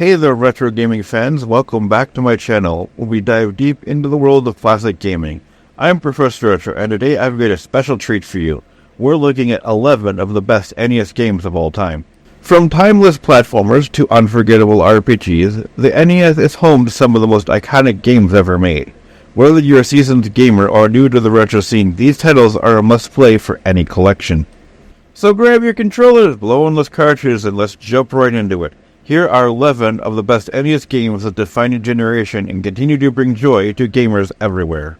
Hey there retro gaming fans, welcome back to my channel where we dive deep into the world of classic gaming. I'm Professor Retro and today I've got a special treat for you. We're looking at 11 of the best NES games of all time. From timeless platformers to unforgettable RPGs, the NES is home to some of the most iconic games ever made. Whether you're a seasoned gamer or new to the retro scene, these titles are a must-play for any collection. So grab your controllers, blow in those cartridges, and let's jump right into it. Here are 11 of the best NES games that define a generation and continue to bring joy to gamers everywhere.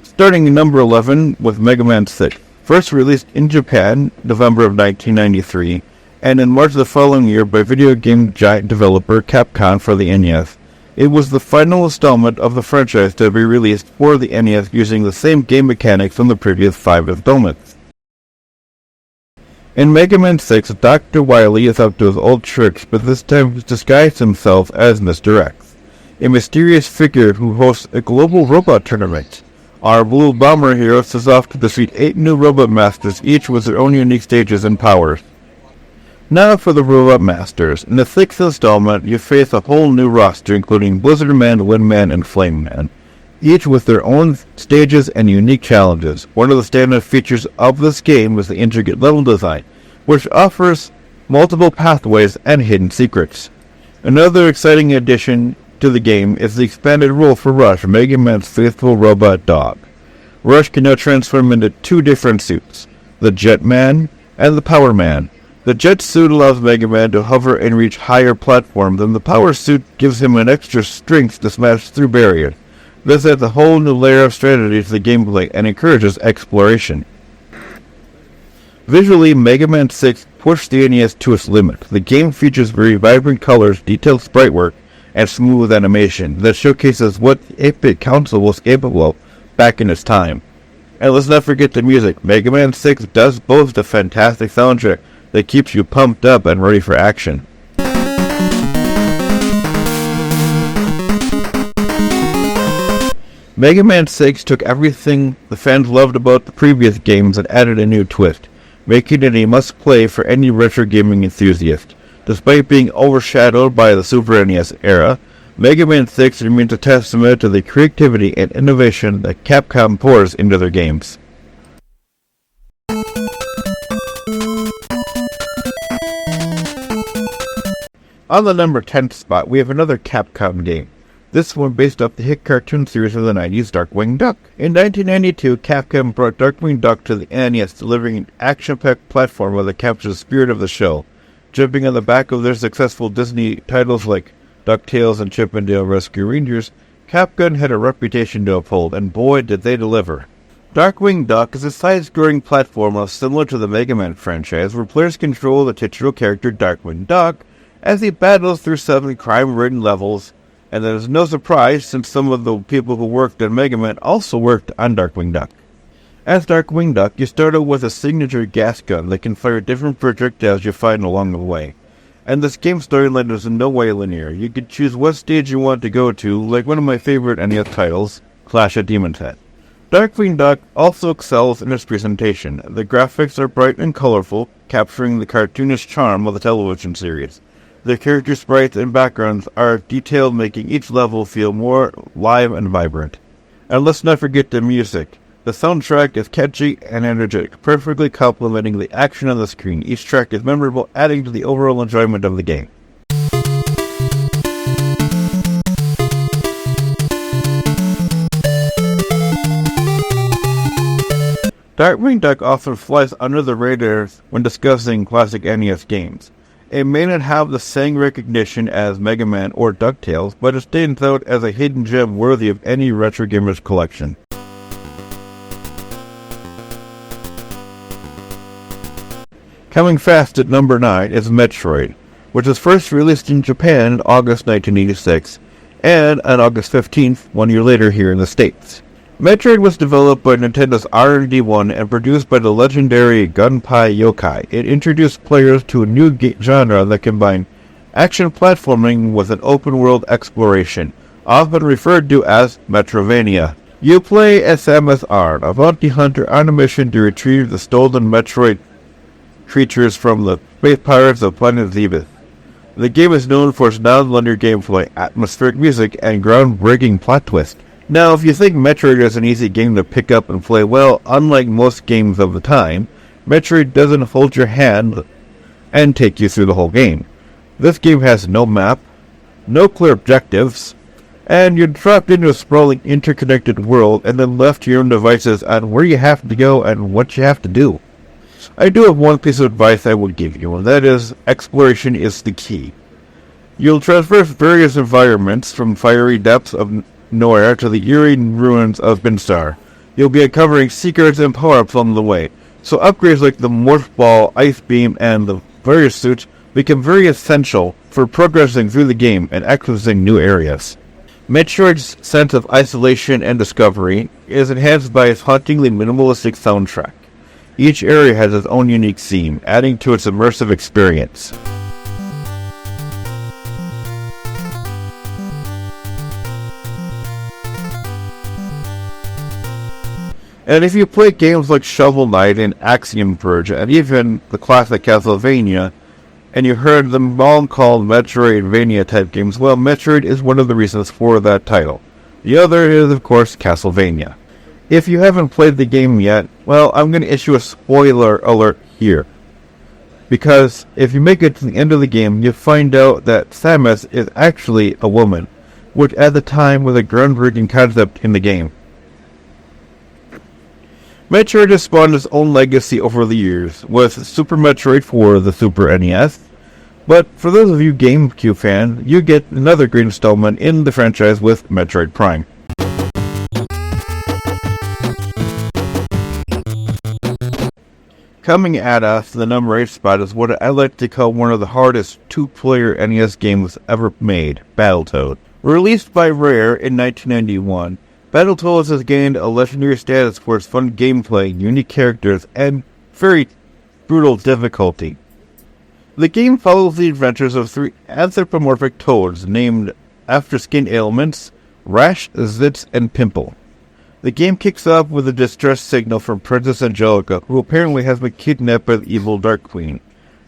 Starting at number 11 with Mega Man 6. First released in Japan, November of 1993, and in March of the following year by video game giant developer Capcom for the NES. It was the final installment of the franchise to be released for the NES using the same game mechanics from the previous 5 installments. In Mega Man 6, Dr. Wily is up to his old tricks, but this time he's disguised himself as Mr. X, a mysterious figure who hosts a global robot tournament. Our Blue Bomber hero sets off to defeat 8 new robot masters, each with their own unique stages and powers. Now for the Robot Masters. In the 6th installment, you face a whole new roster including Blizzard Man, Wind Man, and Flame Man, each with their own stages and unique challenges. One of the standout features of this game is the intricate level design, which offers multiple pathways and hidden secrets. Another exciting addition to the game is the expanded role for Rush, Mega Man's faithful robot dog. Rush can now transform into 2 different suits, the Jet Man and the Power Man. The Jet suit allows Mega Man to hover and reach higher platforms, and the Power suit gives him an extra strength to smash through barriers. This adds a whole new layer of strategy to the gameplay and encourages exploration. Visually, Mega Man 6 pushed the NES to its limit. The game features very vibrant colors, detailed sprite work, and smooth animation that showcases what the 8-bit console was capable of back in its time. And let's not forget the music. Mega Man 6 does boast a fantastic soundtrack that keeps you pumped up and ready for action. Mega Man 6 took everything the fans loved about the previous games and added a new twist, making it a must-play for any retro gaming enthusiast. Despite being overshadowed by the Super NES era, Mega Man 6 remains a testament to the creativity and innovation that Capcom pours into their games. On the number 10th spot, we have another Capcom game. This one based off the hit cartoon series of the 90s, Darkwing Duck. In 1992, Capcom brought Darkwing Duck to the NES, delivering an action-packed platformer that captures the spirit of the show. Jumping on the back of their successful Disney titles like Ducktales and Chip 'n Dale Rescue Rangers, Capcom had a reputation to uphold, and boy did they deliver. Darkwing Duck is a side-scrolling platformer similar to the Mega Man franchise, where players control the titular character Darkwing Duck as he battles through 7 crime-ridden levels, and that is no surprise since some of the people who worked on Mega Man also worked on Darkwing Duck. As Darkwing Duck, you start out with a signature gas gun that can fire different projectiles you find along the way. And this game storyline is in no way linear. You can choose what stage you want to go to, like one of my favorite NES titles, Clash of Demon's Head. Darkwing Duck also excels in its presentation. The graphics are bright and colorful, capturing the cartoonish charm of the television series. The character sprites and backgrounds are detailed, making each level feel more live and vibrant. And let's not forget the music. The soundtrack is catchy and energetic, perfectly complementing the action on the screen. Each track is memorable, adding to the overall enjoyment of the game. Darkwing Duck often flies under the radar when discussing classic NES games. It may not have the same recognition as Mega Man or Ducktales, but it stands out as a hidden gem worthy of any retro gamer's collection. Coming fast at number 9 is Metroid, which was first released in Japan in August 1986, and on August 15th, 1 year later here in the States. Metroid was developed by Nintendo's R&D1 and produced by the legendary Gunpei Yokai. It introduced players to a new genre that combined action platforming with an open-world exploration, often referred to as Metrovania. You play as Samus Aran, a bounty hunter on a mission to retrieve the stolen Metroid creatures from the space pirates of Planet Zebeth. The game is known for its non-linear gameplay, atmospheric music, and groundbreaking plot twist. Now, if you think Metroid is an easy game to pick up and play, well, unlike most games of the time, Metroid doesn't hold your hand and take you through the whole game. This game has no map, no clear objectives, and you're trapped into a sprawling, interconnected world and then left to your own devices on where you have to go and what you have to do. I do have one piece of advice I would give you, and that is, exploration is the key. You'll traverse various environments from fiery depths of nowhere to the eerie ruins of Binstar. You'll be uncovering secrets and power-ups along the way, so upgrades like the Morph Ball, Ice Beam, and the various suits become very essential for progressing through the game and accessing new areas. Metroid's sense of isolation and discovery is enhanced by its hauntingly minimalistic soundtrack. Each area has its own unique theme, adding to its immersive experience. And if you play games like Shovel Knight and Axiom Verge, and even the classic Castlevania, and you heard them all called Metroidvania type games, well, Metroid is one of the reasons for that title. The other is, of course, Castlevania. If you haven't played the game yet, well, I'm going to issue a spoiler alert here. Because if you make it to the end of the game, you find out that Samus is actually a woman, which at the time was a groundbreaking concept in the game. Metroid has spawned its own legacy over the years, with Super Metroid for the Super NES. But for those of you GameCube fans, you get another great installment in the franchise with Metroid Prime. Coming at us, the number 8 spot is what I like to call one of the hardest two-player NES games ever made, Battletoads. Released by Rare in 1991, Battletoads has gained a legendary status for its fun gameplay, unique characters, and very brutal difficulty. The game follows the adventures of 3 anthropomorphic toads named after skin ailments, Rash, Zitz, and Pimple. The game kicks off with a distress signal from Princess Angelica, who apparently has been kidnapped by the evil Dark Queen.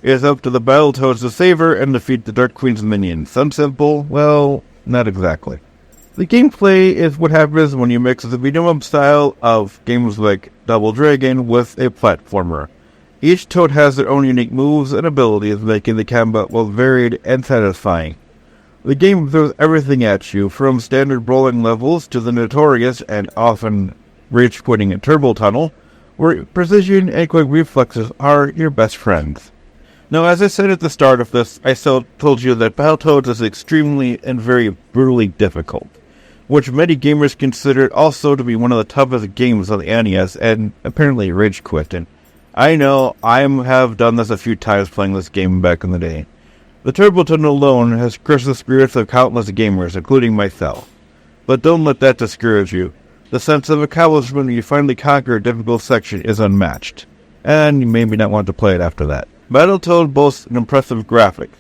It is up to the Battletoads to save her and defeat the Dark Queen's minions. Sound simple? Well, not exactly. The gameplay is what happens when you mix the beat-em-up style of games like Double Dragon with a platformer. Each toad has their own unique moves and abilities, making the combat both varied and satisfying. The game throws everything at you, from standard brawling levels to the notorious and often rage-quitting Turbo Tunnel, where precision and quick reflexes are your best friends. Now, as I said at the start of this, I told you that Battletoads is extremely and very brutally difficult, which many gamers consider also to be one of the toughest games on the NES, and apparently rage quit. And I know, I have done this a few times playing this game back in the day. The Turbo Tunnel alone has crushed the spirits of countless gamers, including myself. But don't let that discourage you. The sense of accomplishment when you finally conquer a difficult section is unmatched, and you maybe not want to play it after that. Battletoads boasts an impressive graphics.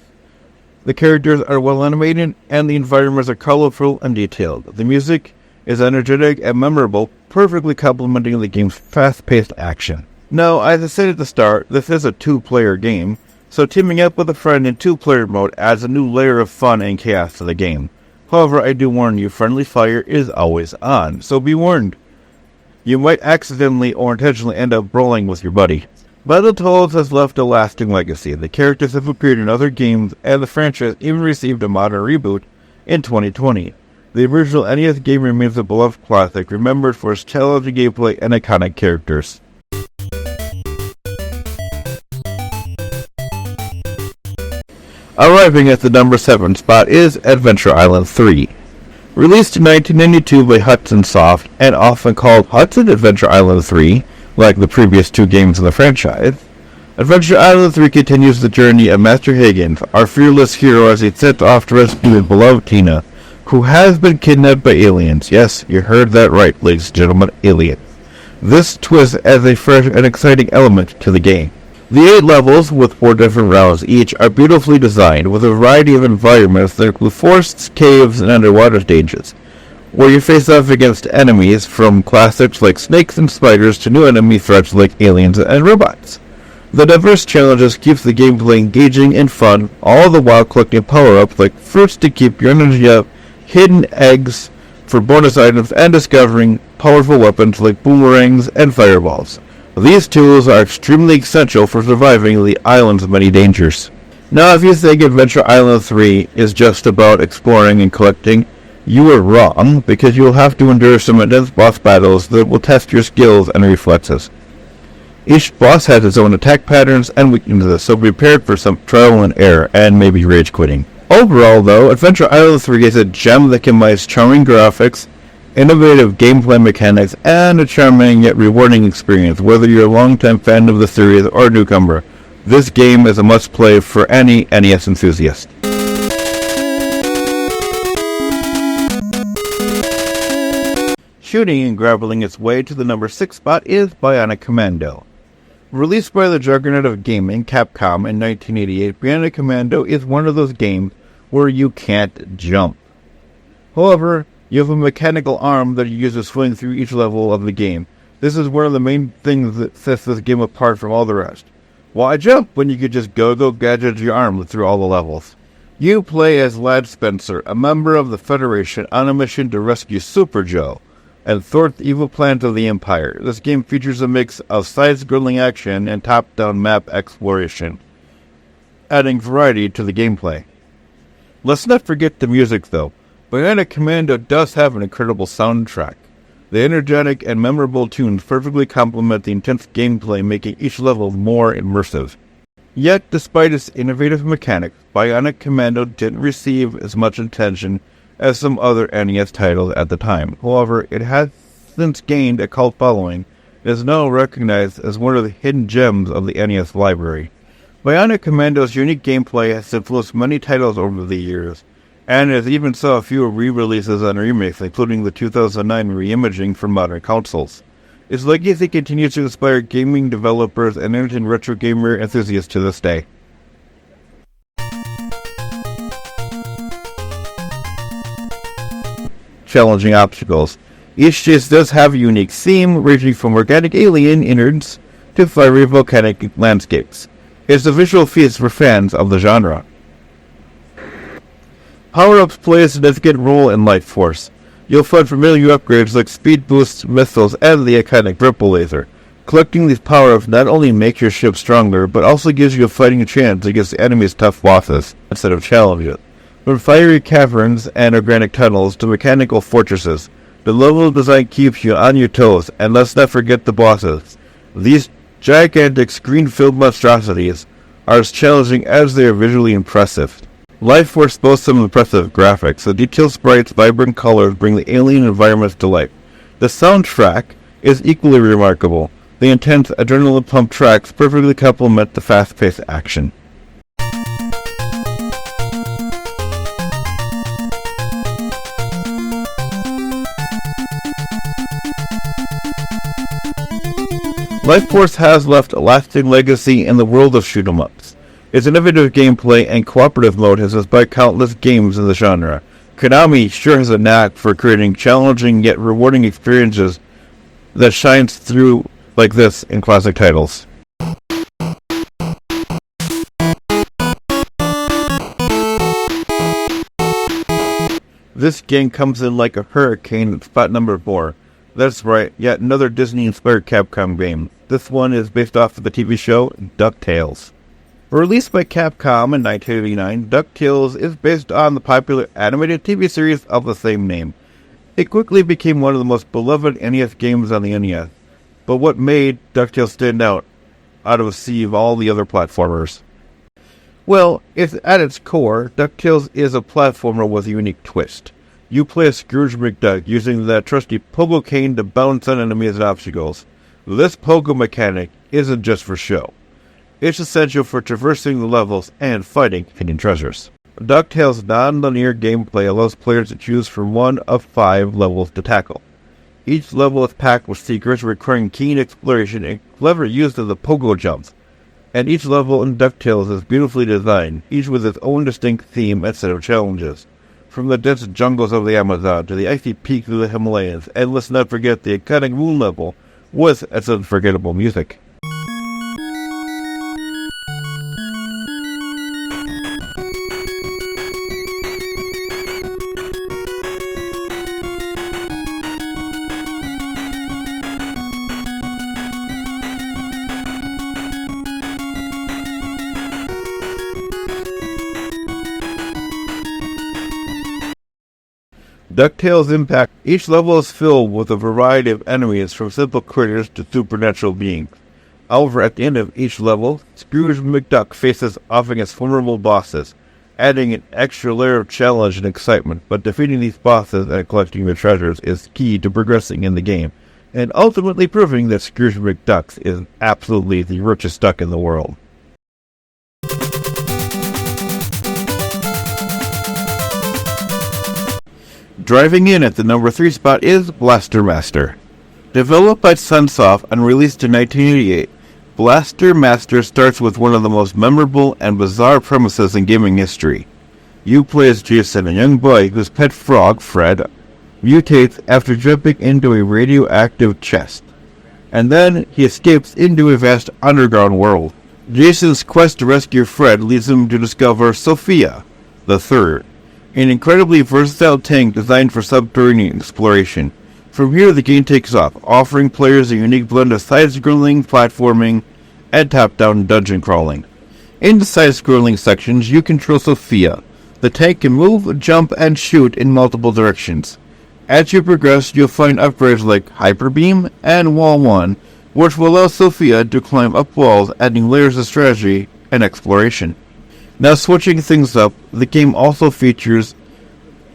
The characters are well animated, and the environments are colorful and detailed. The music is energetic and memorable, perfectly complementing the game's fast-paced action. Now, as I said at the start, this is a two-player game, so teaming up with a friend in two-player mode adds a new layer of fun and chaos to the game. However, I do warn you, friendly fire is always on, so be warned. You might accidentally or intentionally end up brawling with your buddy. Battletoads has left a lasting legacy. The characters have appeared in other games, and the franchise even received a modern reboot in 2020. The original NES game remains a beloved classic, remembered for its challenging gameplay and iconic characters. Arriving at the number 7 spot is Adventure Island 3. Released in 1992 by Hudson Soft, and often called Hudson Adventure Island 3, like the previous 2 games in the franchise, Adventure Island 3 continues the journey of Master Higgins, our fearless hero, as he sets off to rescue his beloved Tina, who has been kidnapped by aliens. Yes, you heard that right, ladies and gentlemen, aliens. This twist adds a fresh and exciting element to the game. The 8 levels, with 4 different routes each, are beautifully designed, with a variety of environments that include forests, caves, and underwater stages, where you face off against enemies from classics like snakes and spiders to new enemy threats like aliens and robots. The diverse challenges keeps the gameplay engaging and fun, all the while collecting power-ups like fruits to keep your energy up, hidden eggs for bonus items, and discovering powerful weapons like boomerangs and fireballs. These tools are extremely essential for surviving the island's many dangers. Now, if you think Adventure Island 3 is just about exploring and collecting, you are wrong, because you will have to endure some intense boss battles that will test your skills and reflexes. Each boss has its own attack patterns and weaknesses, so be prepared for some trial and error, and maybe rage quitting. Overall, though, Adventure Island 3 is a gem that combines charming graphics, innovative gameplay mechanics, and a charming yet rewarding experience. Whether you're a longtime fan of the series or a newcomer, this game is a must-play for any NES enthusiast. Shooting and grappling its way to the number 6 spot is Bionic Commando. Released by the juggernaut of gaming, Capcom, in 1988, Bionic Commando is one of those games where you can't jump. However, you have a mechanical arm that you use to swing through each level of the game. This is one of the main things that sets this game apart from all the rest. Why jump when you could just go gadget your arm through all the levels? You play as Lad Spencer, a member of the Federation on a mission to rescue Super Joe and thwart the evil plans of the Empire. This game features a mix of side-scrolling action and top-down map exploration, adding variety to the gameplay. Let's not forget the music, though. Bionic Commando does have an incredible soundtrack. The energetic and memorable tunes perfectly complement the intense gameplay, making each level more immersive. Yet, despite its innovative mechanics, Bionic Commando didn't receive as much attention as some other NES titles at the time. However, it has since gained a cult following and is now recognized as one of the hidden gems of the NES library. Bionic Commando's unique gameplay has influenced many titles over the years, and has even saw a few re-releases and remakes, including the 2009 reimaging for modern consoles. Its legacy continues to inspire gaming developers and entertain retro gamer enthusiasts to this day. Challenging obstacles. Each chase does have a unique theme, ranging from organic alien innards to fiery volcanic landscapes. It's a visual feast for fans of the genre. Power-ups play a significant role in Life Force. You'll find familiar upgrades like speed boosts, missiles, and the iconic ripple laser. Collecting these power-ups not only makes your ship stronger, but also gives you a fighting chance against the enemy's tough bosses instead of challenges. From fiery caverns and organic tunnels to mechanical fortresses, the level design keeps you on your toes, and let's not forget the bosses. These gigantic screen-filled monstrosities are as challenging as they are visually impressive. Life Force boasts some impressive graphics. The detailed sprites, vibrant colors bring the alien environments to life. The soundtrack is equally remarkable. The intense adrenaline-pumped tracks perfectly complement the fast-paced action. Life Force has left a lasting legacy in the world of shoot-'em-ups. Its innovative gameplay and cooperative mode has inspired countless games in the genre. Konami sure has a knack for creating challenging yet rewarding experiences that shines through like this in classic titles. This game comes in like a hurricane at spot number 4. That's right, yet another Disney-inspired Capcom game. This one is based off of the TV show Ducktales. Released by Capcom in 1989, Ducktales is based on the popular animated TV series of the same name. It quickly became one of the most beloved NES games on the NES. But what made Ducktales stand out of a sea of all the other platformers? Well, at its core, Ducktales is a platformer with a unique twist. You play as Scrooge McDuck using that trusty pogo cane to bounce on enemies and obstacles. This pogo mechanic isn't just for show. It's essential for traversing the levels and fighting hidden treasures. Ducktales' non-linear gameplay allows players to choose from one of 5 levels to tackle. Each level is packed with secrets requiring keen exploration and clever use of the pogo jumps. And each level in Ducktales is beautifully designed, each with its own distinct theme and set of challenges. From the dense jungles of the Amazon to the icy peaks of the Himalayas, and let's not forget the iconic moon level with its unforgettable music. Ducktales impact. Each level is filled with a variety of enemies from simple critters to supernatural beings. However, at the end of each level, Scrooge McDuck faces off against formidable bosses, adding an extra layer of challenge and excitement. But defeating these bosses and collecting the treasures is key to progressing in the game, and ultimately proving that Scrooge McDuck is absolutely the richest duck in the world. Driving in at the number 3 spot is Blaster Master. Developed by Sunsoft and released in 1988, Blaster Master starts with one of the most memorable and bizarre premises in gaming history. You play as Jason, a young boy whose pet frog, Fred, mutates after jumping into a radioactive chest, and then he escapes into a vast underground world. Jason's quest to rescue Fred leads him to discover Sophia, the Third, an incredibly versatile tank designed for subterranean exploration. From here, the game takes off, offering players a unique blend of side-scrolling, platforming, and top-down dungeon crawling. In the side-scrolling sections, you control Sophia. The tank can move, jump, and shoot in multiple directions. As you progress, you'll find upgrades like Hyper Beam and Wall 1, which will allow Sophia to climb up walls, adding layers of strategy and exploration. Now, switching things up, the game also features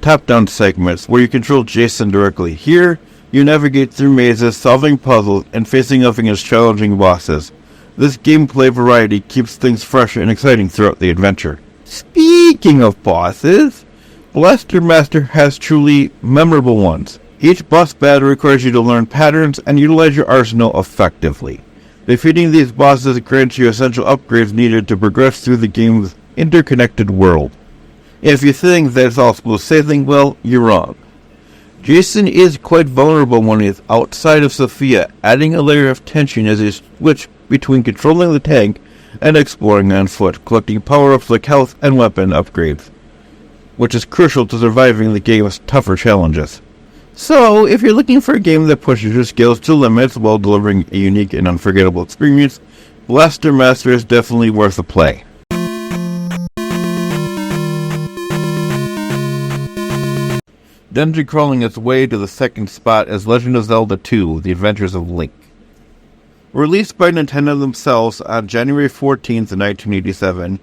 top-down segments where you control Jason directly. Here, you navigate through mazes, solving puzzles, and facing off against challenging bosses. This gameplay variety keeps things fresh and exciting throughout the adventure. Speaking of bosses, Blaster Master has truly memorable ones. Each boss battle requires you to learn patterns and utilize your arsenal effectively. Defeating these bosses grants you essential upgrades needed to progress through the game's interconnected world. If you think that it's all smooth sailing, well, you're wrong. Jason is quite vulnerable when he's outside of Sophia, adding a layer of tension as he switches between controlling the tank and exploring on foot, collecting power-ups like health and weapon upgrades, which is crucial to surviving the game's tougher challenges. So, if you're looking for a game that pushes your skills to limits while delivering a unique and unforgettable experience, Blaster Master is definitely worth a play. Dungeon crawling its way to the second spot as Legend of Zelda 2: The Adventures of Link. Released by Nintendo themselves on January 14th, 1987,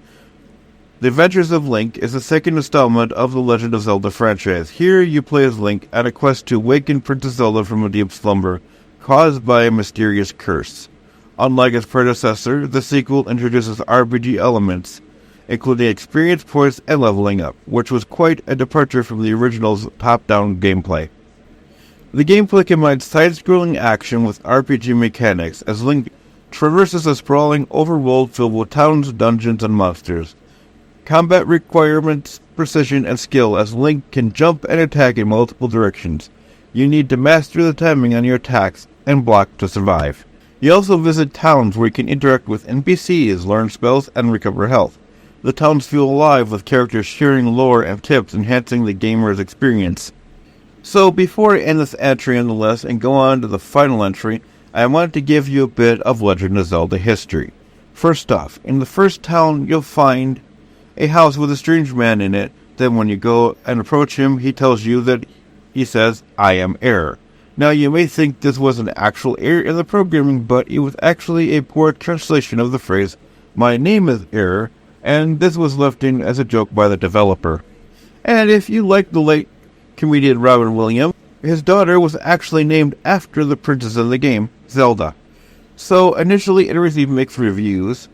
The Adventures of Link is the second installment of the Legend of Zelda franchise. Here you play as Link on a quest to awaken Princess Zelda from a deep slumber caused by a mysterious curse. Unlike its predecessor, the sequel introduces RPG elements, including experience points and leveling up, which was quite a departure from the original's top-down gameplay. The gameplay combines side-scrolling action with RPG mechanics as Link traverses a sprawling overworld filled with towns, dungeons, and monsters. Combat requirements precision and skill as Link can jump and attack in multiple directions. You need to master the timing on your attacks and block to survive. You also visit towns where you can interact with NPCs, learn spells, and recover health. The towns feel alive with characters sharing lore and tips, enhancing the gamer's experience. So before I end this entry on the list and go on to the final entry, I wanted to give you a bit of Legend of Zelda history. First off, in the first town you'll find a house with a strange man in it. Then when you go and approach him, he tells you that he says, "I am Error." Now you may think this was an actual error in the programming, but it was actually a poor translation of the phrase, "My name is Error," and this was left in as a joke by the developer. And if you like the late comedian Robin Williams, his daughter was actually named after the princess of the game, Zelda. So initially it received mixed reviews.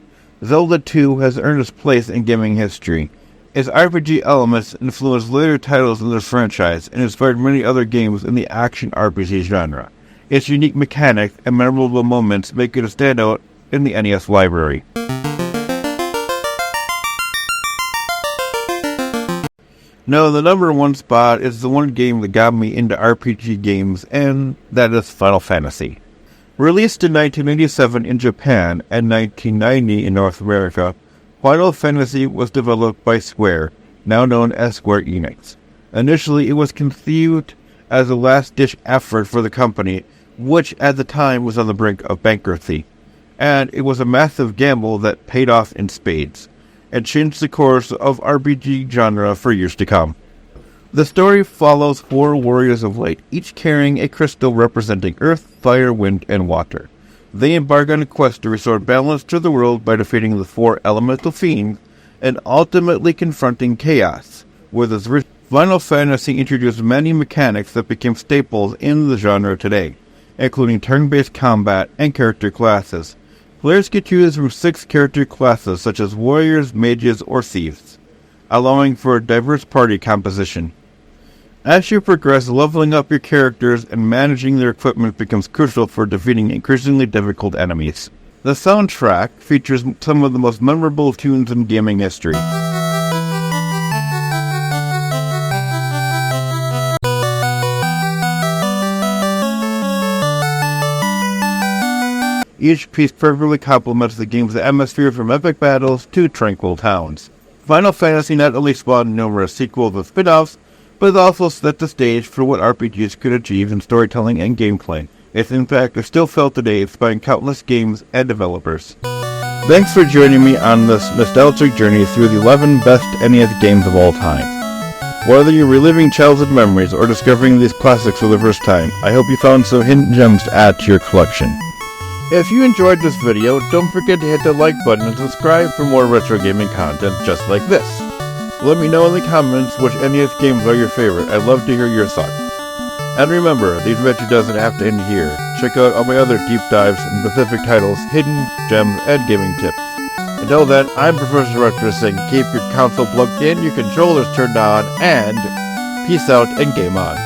Zelda 2 has earned its place in gaming history. Its RPG elements influenced later titles in the franchise and inspired many other games in the action RPG genre. Its unique mechanics and memorable moments make it a standout in the NES library. Now, the number one spot is the one game that got me into RPG games, and that is Final Fantasy. Released in 1987 in Japan and 1990 in North America, Final Fantasy was developed by Square, now known as Square Enix. Initially, it was conceived as a last-ditch effort for the company, which at the time was on the brink of bankruptcy, and it was a massive gamble that paid off in spades and changed the course of RPG genre for years to come. The story follows 4 warriors of light, each carrying a crystal representing earth, fire, wind, and water. They embark on a quest to restore balance to the world by defeating the 4 elemental fiends and ultimately confronting chaos. With its rich Final Fantasy introduced many mechanics that became staples in the genre today, including turn-based combat and character classes. Players could choose from 6 character classes such as warriors, mages, or thieves, allowing for a diverse party composition. As you progress, leveling up your characters and managing their equipment becomes crucial for defeating increasingly difficult enemies. The soundtrack features some of the most memorable tunes in gaming history. Each piece perfectly complements the game's atmosphere from epic battles to tranquil towns. Final Fantasy not only spawned numerous sequels and spin-offs, but also set the stage for what RPGs could achieve in storytelling and gameplay. Its impact is still felt today, inspiring countless games and developers. Thanks for joining me on this nostalgic journey through the 11 best NES games of all time. Whether you're reliving childhood memories or discovering these classics for the first time, I hope you found some hidden gems to add to your collection. If you enjoyed this video, don't forget to hit the like button and subscribe for more retro gaming content just like this. Let me know in the comments which NES games are your favorite. I'd love to hear your thoughts. And remember, the adventure doesn't have to end here. Check out all my other deep dives and specific titles, hidden gems, and gaming tips. Until then, I'm Professor Retro saying keep your console plugged in, your controllers turned on, and peace out and game on.